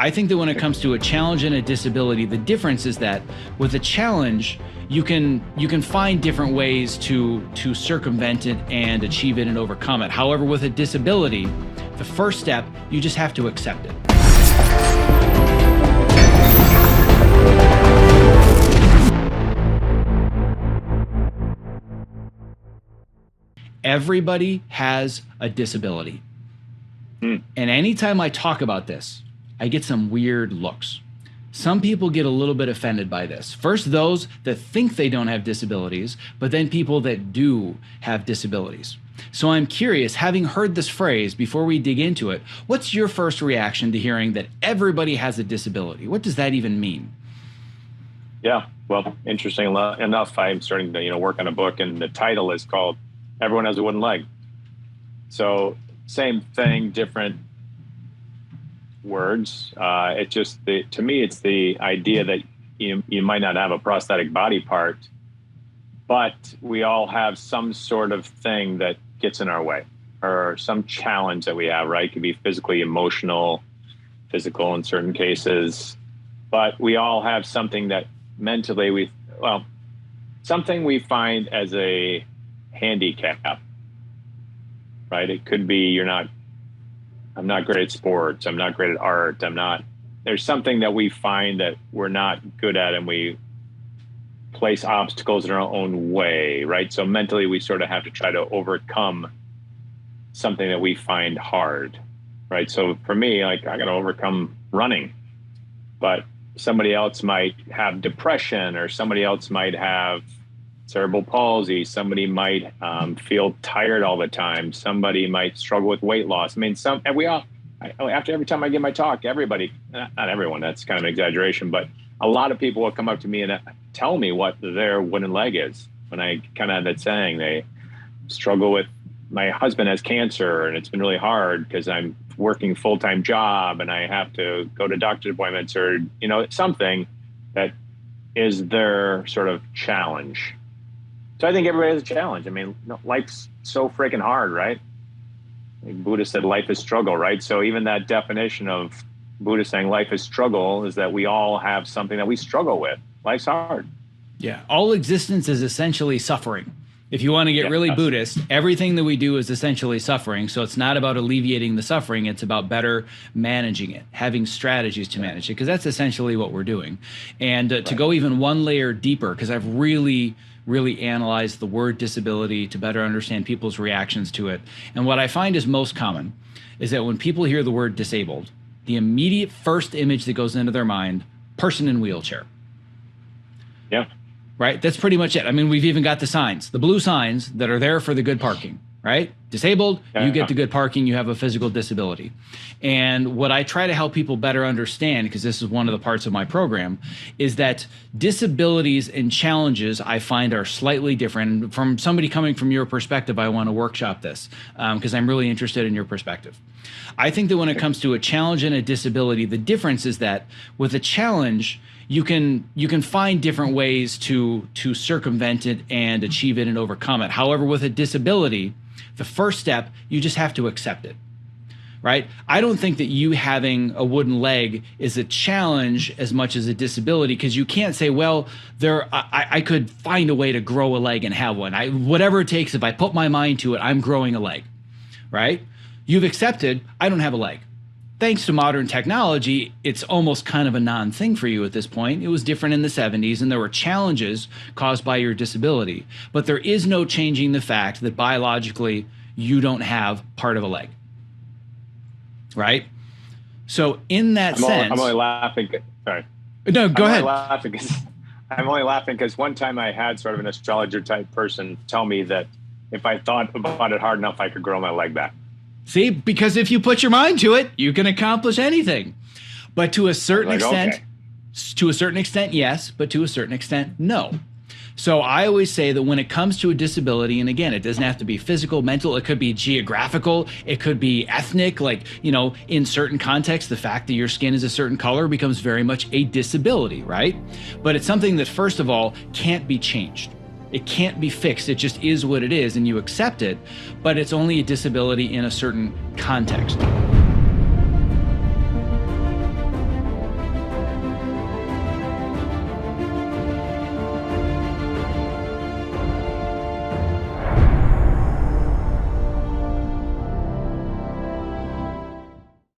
I think that when it comes to a challenge and a disability, the difference is that with a challenge, you can find different ways to circumvent it and achieve it and overcome it. However, with a disability, the first step, you just have to accept it. Everybody has a disability. And anytime I talk about this, I get some weird looks. Some people get a little bit offended by this. First, those that think they don't have disabilities, but then people that do have disabilities. So I'm curious, having heard this phrase, before we dig into it, what's your first reaction to hearing that everybody has a disability? What does that even mean? Yeah, well, interesting enough, I'm starting to work on a book, and the title is called Everyone Has a Wooden Leg. So same thing, different words. It's just to me, it's the idea that you might not have a prosthetic body part, but we all have some sort of thing that gets in our way, or some challenge that we have, right? It could be physically, emotional, physical in certain cases, but we all have something that mentally something we find as a handicap, right? It could be I'm not great at sports, I'm not great at art, there's something that we find that we're not good at, and we place obstacles in our own way, right? So mentally we sort of have to try to overcome something that we find hard, right? So for me, I got to overcome running, but somebody else might have depression, or somebody else might have cerebral palsy. Somebody might feel tired all the time. Somebody might struggle with weight loss. I mean, after every time I give my talk, everybody, not everyone, that's kind of an exaggeration, but a lot of people will come up to me and tell me what their wooden leg is. When I kind of have that saying, they struggle with, my husband has cancer and it's been really hard because I'm working full-time job and I have to go to doctor's appointments, or, something that is their sort of challenge. So I think everybody has a challenge. I mean, life's so freaking hard, right? Buddha said life is struggle, right? So even that definition of Buddha saying life is struggle is that we all have something that we struggle with. Life's hard. Yeah, all existence is essentially suffering. If you want to get really Buddhist, everything that we do is essentially suffering. So it's not about alleviating the suffering. It's about better managing it, having strategies to manage it, because that's essentially what we're doing. And to go even one layer deeper, because I've really analyzed the word disability to better understand people's reactions to it. And what I find is most common is that when people hear the word disabled, the immediate first image that goes into their mind, person in wheelchair. Yeah. Right? That's pretty much it. I mean, we've even got the signs, the blue signs that are there for the good parking, right? Disabled, you get the good parking, you have a physical disability. And what I try to help people better understand, because this is one of the parts of my program, is that disabilities and challenges I find are slightly different. And from somebody coming from your perspective, I want to workshop this because I'm really interested in your perspective. I think that when it comes to a challenge and a disability, the difference is that with a challenge, you can find different ways to circumvent it and achieve it and overcome it. However, with a disability, the first step, you just have to accept it, right? I don't think that you having a wooden leg is a challenge as much as a disability, because you can't say, well, I could find a way to grow a leg and have one. Whatever it takes, if I put my mind to it, I'm growing a leg, right? You've accepted, I don't have a leg. Thanks to modern technology, it's almost kind of a non-thing for you at this point. It was different in the 70s, and there were challenges caused by your disability. But there is no changing the fact that biologically, you don't have part of a leg, right? So in that sense... I'm only laughing. Sorry. No, go ahead. I'm only laughing because one time I had sort of an astrologer type person tell me that if I thought about it hard enough, I could grow my leg back. See, because if you put your mind to it, you can accomplish anything. But to a certain extent, yes, but to a certain extent, no. So I always say that when it comes to a disability, and again, it doesn't have to be physical, mental, it could be geographical, it could be ethnic, like, in certain contexts, the fact that your skin is a certain color becomes very much a disability, right? But it's something that, first of all, can't be changed. It can't be fixed. It just is what it is, and you accept it, but it's only a disability in a certain context.